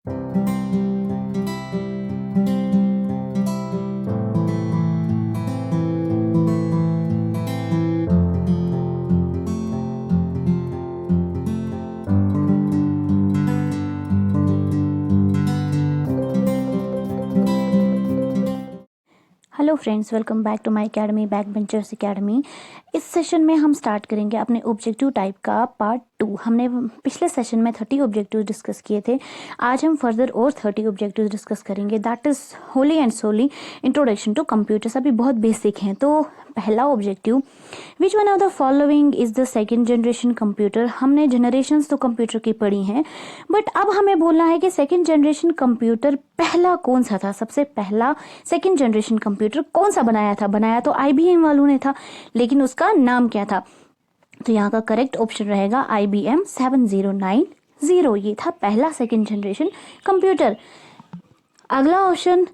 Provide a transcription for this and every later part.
Hello friends, welcome back to my academy back benchers academy. इस session में हम start करेंगे अपने ऑब्जेक्टिव टाइप का पार्ट 2। हमने पिछले सेशन में 30 ऑब्जेक्टिव डिस्कस किए थे। आज हम फर्दर और 30 ऑब्जेक्टिव डिस्कस करेंगे। That is wholly and solely introduction to computers. अभी बहुत बेसिक हैं। तो पहला objective, which one of the following is the second generation computer. हमने जनरेशन्स तो कंप्यूटर की पढ़ी हैं, बट अब हमें बोलना है कि सेकेंड जनरेशन कंप्यूटर पहला कौन सा था। सबसे पहला सेकेंड जनरेशन कंप्यूटर कौन सा बनाया तो IBM वालों ने था, लेकिन उसका नाम क्या था। तो यहाँ का करेक्ट ऑप्शन रहेगा IBM 7090। ये था पहला सेकेंड जनरेशन कंप्यूटर। अगला option,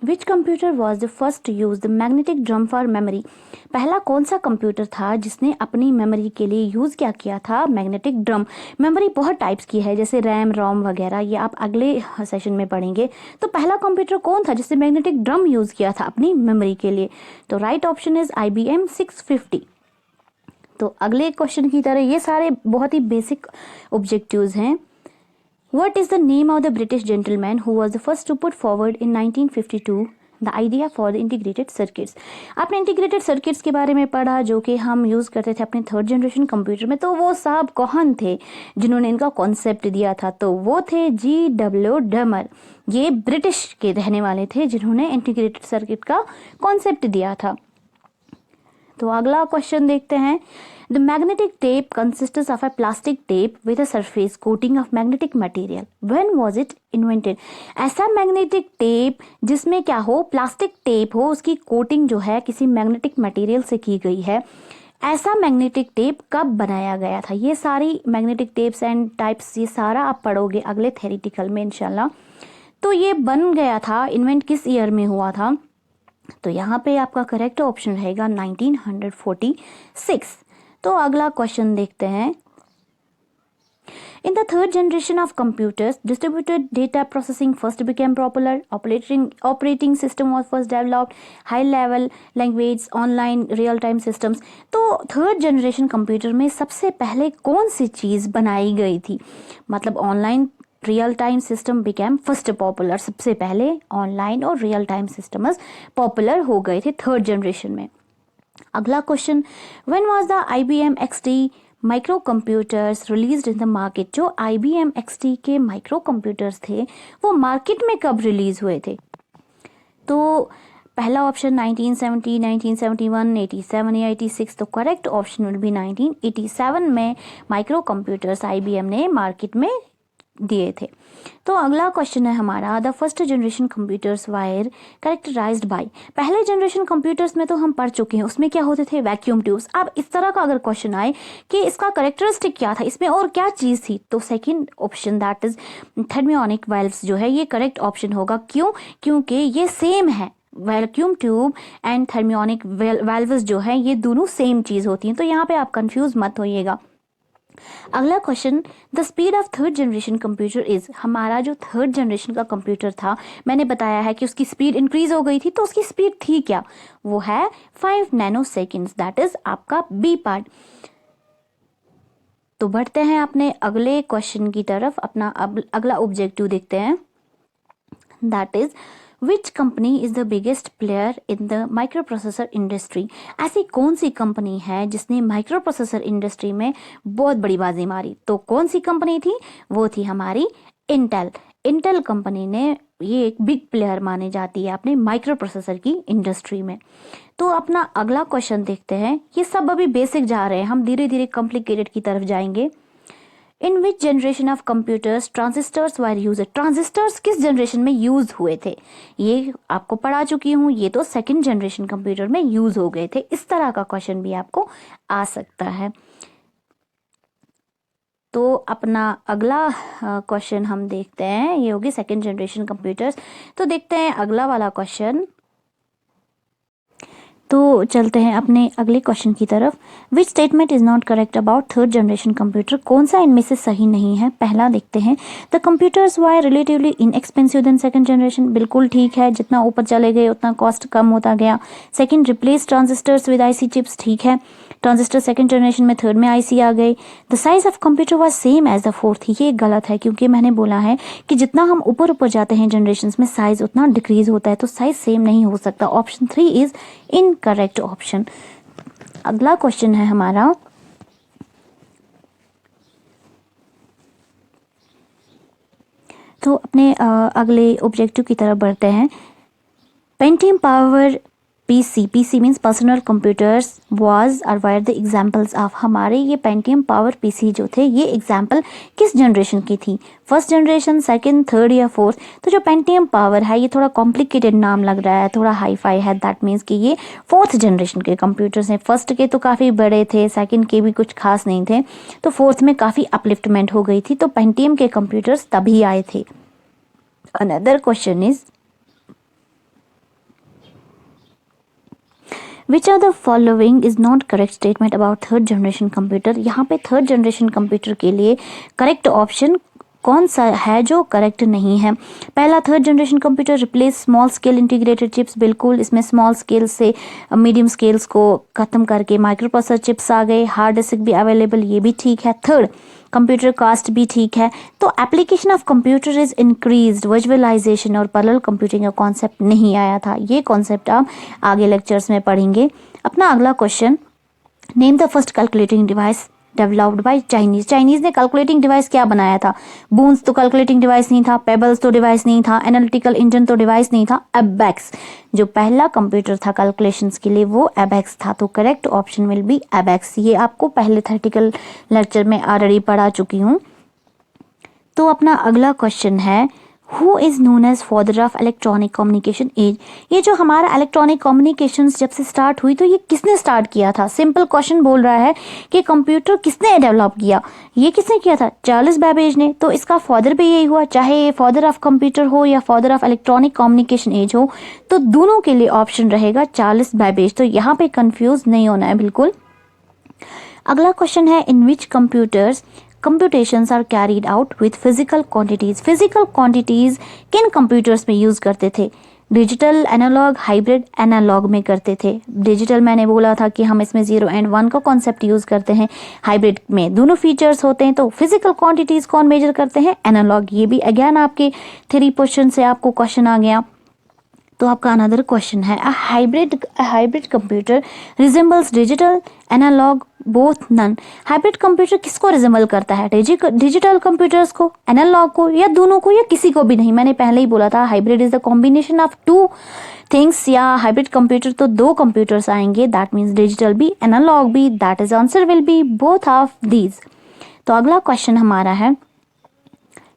which computer was the first to use the magnetic drum for memory. पहला कौन सा कंप्यूटर था जिसने अपनी मेमोरी के लिए यूज क्या किया था मैग्नेटिक ड्रम। मेमोरी बहुत टाइप्स की है, जैसे रैम, रोम वगैरह, ये आप अगले सेशन में पढ़ेंगे। तो पहला कंप्यूटर कौन था जिसने मैग्नेटिक ड्रम यूज किया था अपनी मेमोरी के लिए। तो राइट ऑप्शन इज IBM 650। तो अगले क्वेश्चन की तरह ये सारे बहुत ही बेसिक ऑब्जेक्टिव्स हैं। What is the name of the British gentleman who was the first to put forward in 1952 the idea for the integrated circuits। आपने इंटीग्रेटेड सर्किट्स के बारे में पढ़ा, जो कि हम यूज़ करते थे अपने थर्ड जनरेशन कंप्यूटर में। तो वो साहब कौन थे जिन्होंने इनका कॉन्सेप्ट दिया था? तो वो थे G.W. डमर। ये ब्रिटिश के रहने वाले थे जिन्होंने इंटीग्रेटेड सर्किट का कॉन्सेप्ट दिया था। तो अगला क्वेश्चन देखते हैं। The magnetic tape consists of a plastic tape with a surface coating of magnetic material. When was it invented. ऐसा मैग्नेटिक टेप जिसमें क्या हो, प्लास्टिक टेप हो, उसकी कोटिंग जो है किसी मैग्नेटिक मटेरियल से की गई है, ऐसा मैग्नेटिक टेप कब बनाया गया था। ये सारी मैग्नेटिक टेप्स एंड टाइप्स, ये सारा आप पढ़ोगे अगले थेरेटिकल में इंशाल्लाह। तो ये बन गया था, इन्वेंट किस ईयर में हुआ था। तो यहाँ पे आपका करेक्ट ऑप्शन रहेगा 1946। तो अगला क्वेश्चन देखते हैं। In the third generation of computers, distributed data processing first became popular. Operating system was first developed. High level language, online real time systems. तो थर्ड जनरेशन कंप्यूटर में सबसे पहले कौन सी चीज़ बनाई गई थी। मतलब online real time system became first popular. सबसे पहले ऑनलाइन और रियल टाइम सिस्टम्स पॉपुलर हो गए थे थर्ड जनरेशन में। अगला question, when was the IBM XT micro computers released in the market. जो IBM XT के माइक्रो कंप्यूटर्स थे वो मार्केट में कब रिलीज हुए थे। तो पहला ऑप्शन 1970, 1971, 87 या 86। तो करेक्ट ऑप्शन विल बी 1987 में माइक्रो कंप्यूटर्स IBM ने मार्केट में दिए थे। तो अगला क्वेश्चन है हमारा, the first generation computers were characterised by. पहले जनरेशन कंप्यूटर्स में तो हम पढ़ चुके हैं, उसमें क्या होते थे, वैक्यूम ट्यूब्स। अब इस तरह का अगर क्वेश्चन आए कि इसका कैरेक्टरिस्टिक क्या था, इसमें और क्या चीज़ थी, तो second option that is thermionic valves जो है ये करेक्ट ऑप्शन होगा। क्यों? क्योंकि ये सेम है। Vacuum tube and thermionic valves जो है ये दोनों सेम चीज़ होती हैं। तो यहाँ पे आप कंफ्यूज मत होइएगा। अगला question, the speed of third generation computer is. हमारा जो थर्ड जनरेशन का कंप्यूटर था, मैंने बताया है कि उसकी स्पीड इंक्रीज हो गई थी। तो उसकी स्पीड थी क्या, वो है 5 नैनो सेकेंड्स। दैट इज आपका बी पार्ट। तो बढ़ते हैं अपने अगले क्वेश्चन की तरफ। अपना अगला ऑब्जेक्टिव देखते हैं। That is which company is the biggest player in the micro processor industry. ऐसी कौन सी कंपनी है जिसने माइक्रो प्रोसेसर इंडस्ट्री में बहुत बड़ी बाजी मारी। तो कौन सी कंपनी थी, वो थी हमारी इंटेल। इंटेल कंपनी ने ये एक बिग प्लेयर मानी जाती है अपने माइक्रो प्रोसेसर की इंडस्ट्री में। तो अपना अगला क्वेश्चन देखते हैं। ये सब अभी बेसिक जा रहे हैं, हम धीरे धीरे कॉम्प्लिकेटेड की तरफ जाएंगे। In which generation of computers transistors were use. Transistors किस जनरेशन में यूज हुए थे, ये आपको पढ़ा चुकी हूँ। ये तो सेकंड जनरेशन कंप्यूटर में यूज हो गए थे। इस तरह का क्वेश्चन भी आपको आ सकता है। तो अपना अगला क्वेश्चन हम देखते हैं, ये होगी सेकंड जनरेशन कंप्यूटर्स। तो देखते हैं अगला वाला क्वेश्चन। तो चलते हैं अपने अगले क्वेश्चन की तरफ। Which statement is not correct about third generation computer, कौन सा इनमें से सही नहीं है? पहला देखते हैं, the computers were relatively inexpensive than second generation, बिल्कुल ठीक है, जितना ऊपर चले गए उतना कॉस्ट कम होता गया। Second, replace transistors with IC chips, ठीक है, ट्रांजिस्टर सेकंड जनरेशन में, थर्ड में आईसी आ गए। The size of computer was same as the fourth, ये गलत है क्योंकि मैंने बोला है कि जितना हम ऊपर ऊपर जाते हैं जनरेशन में साइज उतना डिक्रीज होता है, तो साइज सेम नहीं हो सकता। Option 3 is incorrect option. अगला क्वेश्चन है हमारा, तो अपने अगले ऑब्जेक्टिव की तरफ बढ़ते हैं। Pentium power PC means personal computers was और वायर द एग्जाम्पल्स ऑफ, हमारे ये पेंटियम पावर पीसी जो थे ये एग्जाम्पल किस जनरेशन की थी? फर्स्ट जनरेशन, सेकंड, थर्ड या फोर्थ? तो जो पेंटियम पावर है ये थोड़ा कॉम्प्लिकेटेड नाम लग रहा है, थोड़ा हाई फाई है, दैट मीन्स कि ये फोर्थ जनरेशन के कंप्यूटर्स हैं। फर्स्ट के तो काफ़ी बड़े थे, सेकंड के भी कुछ खास नहीं थे, तो फोर्थ में काफ़ी अपलिफ्टमेंट हो गई थी, तो पेंटियम के कंप्यूटर्स तभी आए थे। Another question is, which are the following is not correct statement about third generation computer, यहाँ पे थर्ड जनरेशन कंप्यूटर के लिए करेक्ट ऑप्शन कौन सा है जो करेक्ट नहीं है? पहला, third generation computer replace small scale integrated chips, बिल्कुल, इसमें स्मॉल स्केल से मीडियम स्केल्स को खत्म करके माइक्रो प्रोसेसर चिप्स आ गए, हार्ड डिस्क भी अवेलेबल, ये भी ठीक है। थर्ड, कंप्यूटर कास्ट भी ठीक है। तो application of computer is increased, virtualisation और पैरेलल कंप्यूटिंग का कॉन्सेप्ट नहीं आया था, ये कॉन्सेप्ट आप आगे लेक्चर्स में पढ़ेंगे। अपना अगला question, name the first calculating device developed by Chinese, Chinese ने कैलकुलेटिंग डिवाइस क्या बनाया था? बून्स तो कैलकुलेटिंग डिवाइस नहीं था, पेबल्स तो डिवाइस नहीं था, एनालिटिकल इंजन तो डिवाइस नहीं था, एबैक्स जो पहला कंप्यूटर था कैलकुलेशंस के लिए वो एबैक्स था। तो करेक्ट ऑप्शन विल बी एबैक्स, ये आपको पहले थ्योरेटिकल लेक्चर में ऑलरेडी पढ़ा चुकी हूँ। तो अपना अगला क्वेश्चन है, who is known as father of electronic communication age, ये जो हमारा इलेक्ट्रॉनिक कम्युनिकेशन जब से स्टार्ट हुई तो ये किसने स्टार्ट किया था? सिंपल क्वेश्चन बोल रहा है कि कंप्यूटर किसने डेवलप किया, ये किसने किया था? चार्ल्स बेबेज ने। तो इसका फादर भी यही हुआ, चाहे ये फादर ऑफ कंप्यूटर हो या father of electronic communication age हो, तो दोनों के लिए ऑप्शन रहेगा चार्ल्स बेबेज, तो यहाँ पे कंफ्यूज नहीं होना है बिल्कुल। अगला क्वेश्चन है, in which computers computations are carried out with physical quantities, physical quantities किन कंप्यूटर्स में यूज करते थे? Digital, analogue, hybrid? एनालॉग में करते थे। डिजिटल मैंने बोला था कि हम इसमें 0 and 1 का कॉन्सेप्ट यूज करते हैं, हाइब्रिड में दोनों फीचर्स होते हैं। तो फिजिकल क्वांटिटीज कौन मेजर करते हैं? एनालॉग। ये भी अगेन आपके 3 क्वेश्चन से आपको क्वेश्चन आ गया। तो आपका अनदर क्वेश्चन है, hybrid computer resembles digital, analogue, both, none. Hybrid computer किसको रिजेंबल करता है? डिजिटल कंप्यूटर्स को, एनालॉग को, या दोनों को, या किसी को भी नहीं? मैंने पहले ही बोला था hybrid is the combination of 2 things, या हाइब्रिड कंप्यूटर तो 2 कंप्यूटर्स आएंगे, दैट मीन्स डिजिटल भी एनालॉग भी, that is answer will be both of these. तो अगला क्वेश्चन हमारा है,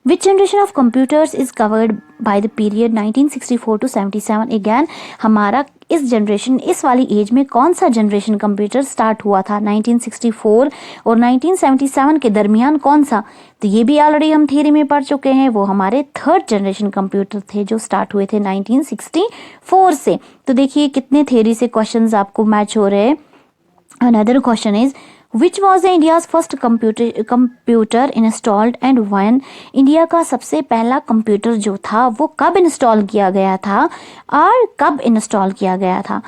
Which generation of computers is covered by the period 1964 to 77? Again हमारा इस जनरेशन, इस वाली एज में कौन सा जनरेशन कंप्यूटर स्टार्ट हुआ था? 1964 और 1977 के दरमियान कौन सा? तो ये भी ऑलरेडी हम थ्योरी में पढ़ चुके हैं, वो हमारे थर्ड जनरेशन कंप्यूटर थे जो स्टार्ट हुए थे 1964 से। तो देखिए कितने थ्योरी से क्वेश्चंस आपको मैच हो रहे हैं। Another question is, Which was the India's first computer installed and when? India का सबसे पहला कंप्यूटर जो था वो कब इंस्टॉल किया गया था और कब इंस्टॉल किया गया था?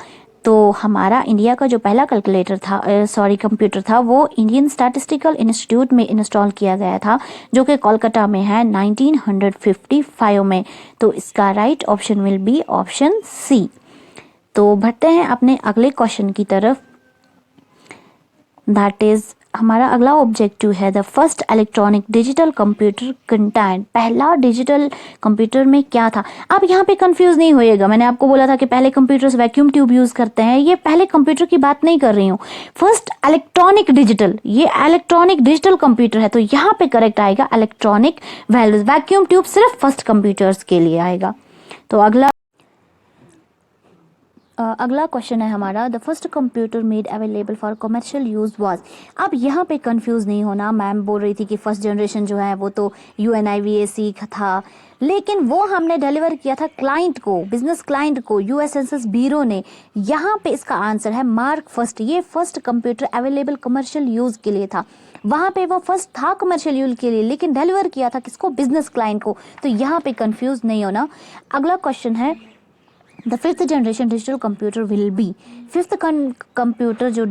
तो हमारा इंडिया का जो पहला कंप्यूटर था वो इंडियन स्टैटिस्टिकल इंस्टीट्यूट में इंस्टॉल किया गया था, जो कि कोलकाता में है 1955 में। तो इसका right option will be option C. तो बढ़ते हैं अपने अगले क्वेश्चन की तरफ। दैट इज हमारा अगला ऑब्जेक्टिव है, the first electronic digital computer content, पहला डिजिटल कंप्यूटर में क्या था? आप यहाँ पे कंफ्यूज नहीं होइएगा, मैंने आपको बोला था कि पहले कंप्यूटर्स वैक्यूम ट्यूब यूज करते हैं, ये पहले कंप्यूटर की बात नहीं कर रही हूँ। फर्स्ट इलेक्ट्रॉनिक डिजिटल, ये इलेक्ट्रॉनिक डिजिटल कंप्यूटर है, तो यहाँ पे करेक्ट आएगा इलेक्ट्रॉनिक वैल्यूज, वैक्यूम ट्यूब सिर्फ फर्स्ट कंप्यूटर्स के लिए आएगा। तो अगला क्वेश्चन है हमारा, the first computer made available for commercial use was. अब यहाँ पे कंफ्यूज नहीं होना, मैम बोल रही थी कि फर्स्ट जनरेशन जो है वो तो UNIVAC था, लेकिन वो हमने डिलीवर किया था क्लाइंट को, बिजनेस क्लाइंट को, US सेंसस ब्यूरो ने। यहाँ पे इसका आंसर है मार्क फर्स्ट। ये first computer available commercial use के लिए था, वहाँ पे वो फर्स्ट था कमर्शियल यूज के लिए, लेकिन डिलीवर किया था किसको, बिजनेस क्लाइंट को। तो यहाँ पे कंफ्यूज नहीं होना। अगला क्वेश्चन है, the fifth generation digital computer will be. Fifth computer जो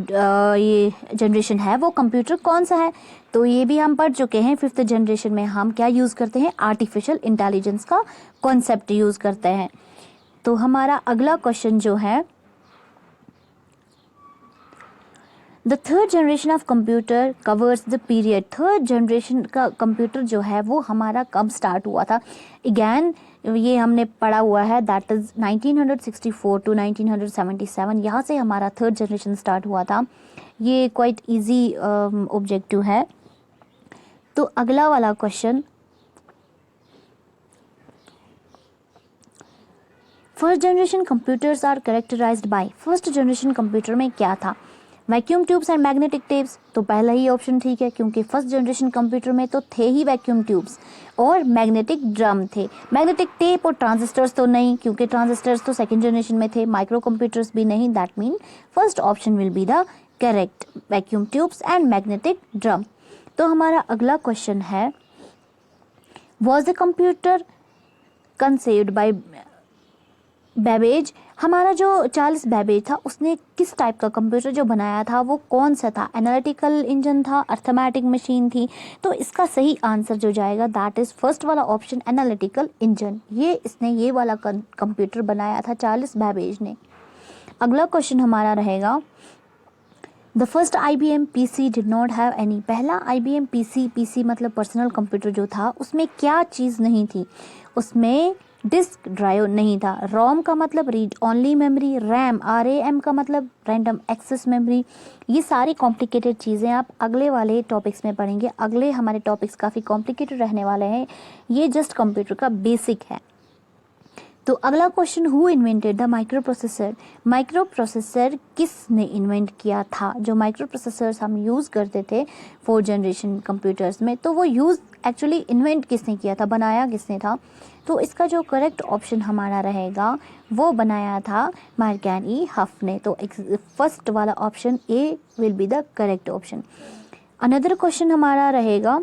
ये जनरेशन है वो कंप्यूटर कौन सा है, तो ये भी हम पढ़ चुके हैं। फिफ्थ जनरेशन में हम क्या यूज़ करते हैं, आर्टिफिशियल इंटेलिजेंस का कॉन्सेप्ट यूज़ करते हैं। तो हमारा अगला क्वेश्चन जो है, the third generation of computer covers the period. Third generation का कंप्यूटर जो है वो हमारा कब स्टार्ट हुआ था, अगैन ये हमने पढ़ा हुआ है, दैट इज 1964 टू 1977। यहाँ से हमारा थर्ड जनरेशन स्टार्ट हुआ था। ये क्वाइट इजी ऑब्जेक्टिव है। तो अगला वाला question, first generation computers are characterised by. First generation computer में क्या था, vacuum tubes and magnetic tapes. तो पहला ही ऑप्शन ठीक है, क्योंकि फर्स्ट जनरेशन कंप्यूटर में तो थे ही वैक्यूम ट्यूब्स और मैग्नेटिक ड्रम थे। मैग्नेटिक टेप और ट्रांजिस्टर्स तो नहीं, क्योंकि ट्रांजिस्टर्स तो सेकंड जनरेशन में थे, माइक्रो कंप्यूटर्स भी नहीं। That mean first option will be the correct, vacuum tubes and magnetic drum. तो हमारा अगला क्वेश्चन है, was the computer conceived by Babbage. हमारा जो चार्ल्स बेबेज था उसने किस टाइप का कंप्यूटर जो बनाया था वो कौन सा था, एनालिटिकल इंजन था, अर्थमेटिक मशीन थी। तो इसका सही आंसर जो जाएगा दैट इज फर्स्ट वाला ऑप्शन, एनालिटिकल इंजन। इसने ये वाला कंप्यूटर बनाया था चार्ल्स बेबेज ने। अगला क्वेश्चन हमारा रहेगा, the first IBM PC did not have any. पहला IBM PC मतलब पर्सनल कंप्यूटर जो था उसमें क्या चीज़ नहीं थी, उसमें डिस्क ड्राइव नहीं था। रोम का मतलब रीड ओनली मेमोरी, RAM का मतलब रैंडम एक्सेस मेमोरी। ये सारी कॉम्प्लिकेटेड चीज़ें आप अगले वाले टॉपिक्स में पढ़ेंगे। अगले हमारे टॉपिक्स काफ़ी कॉम्प्लिकेटेड रहने वाले हैं, ये जस्ट कंप्यूटर का बेसिक है। तो अगला question, who invented the micro processor. Micro processor किसने इन्वेंट किया था, जो माइक्रो प्रोसेसर्स हम यूज़ करते थे फोर्थ जनरेशन कंप्यूटर्स में, तो वो यूज़ एक्चुअली इन्वेंट किसने किया था, बनाया किसने था। तो इसका जो करेक्ट ऑप्शन हमारा रहेगा वो बनाया था मार्कैन ई हफ ने। तो फर्स्ट वाला option A will be the correct option. Another question हमारा रहेगा,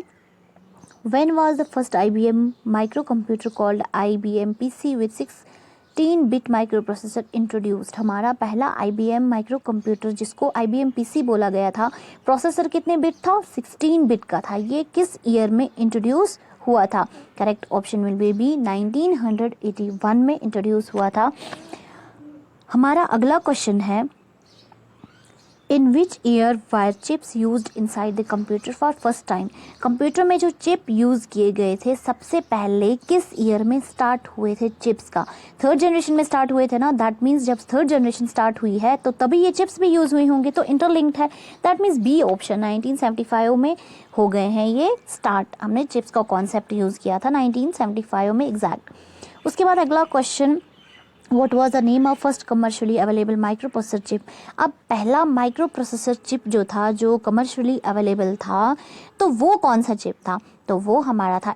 when was the first IBM microcomputer called IBM PC with 16-bit microprocessor introduced। हमारा पहला IBM माइक्रोकम्प्यूटर जिसको IBM PC बोला गया था, प्रोसेसर कितने बिट था, 16 बिट का था। ये किस ईयर में इंट्रोड्यूस हुआ था, करेक्ट ऑप्शन विल बी 1981 में इंट्रोड्यूस हुआ था। हमारा अगला क्वेश्चन है, in which year were chips used inside the computer for first time. Computer में जो चिप यूज़ किए गए थे सबसे पहले किस ईयर में स्टार्ट हुए थे चिप्स का, थर्ड जनरेशन में स्टार्ट हुए थे ना। दैट मीन्स जब थर्ड जनरेशन स्टार्ट हुई है तो तभी ये चिप्स भी यूज़ हुई होंगे, तो इंटरलिंक्ड है। दैट मीन्स बी ऑप्शन 1975 में हो गए हैं ये स्टार्ट। हमने चिप्स का कॉन्सेप्ट यूज़ किया था 1975 में एग्जैक्ट। उसके बाद अगला question, What was the name of first commercially available microprocessor chip। अब पहला माइक्रो प्रोसेसर चिप जो था जो कमर्शियली अवेलेबल था तो वो कौन सा चिप था, तो वो हमारा था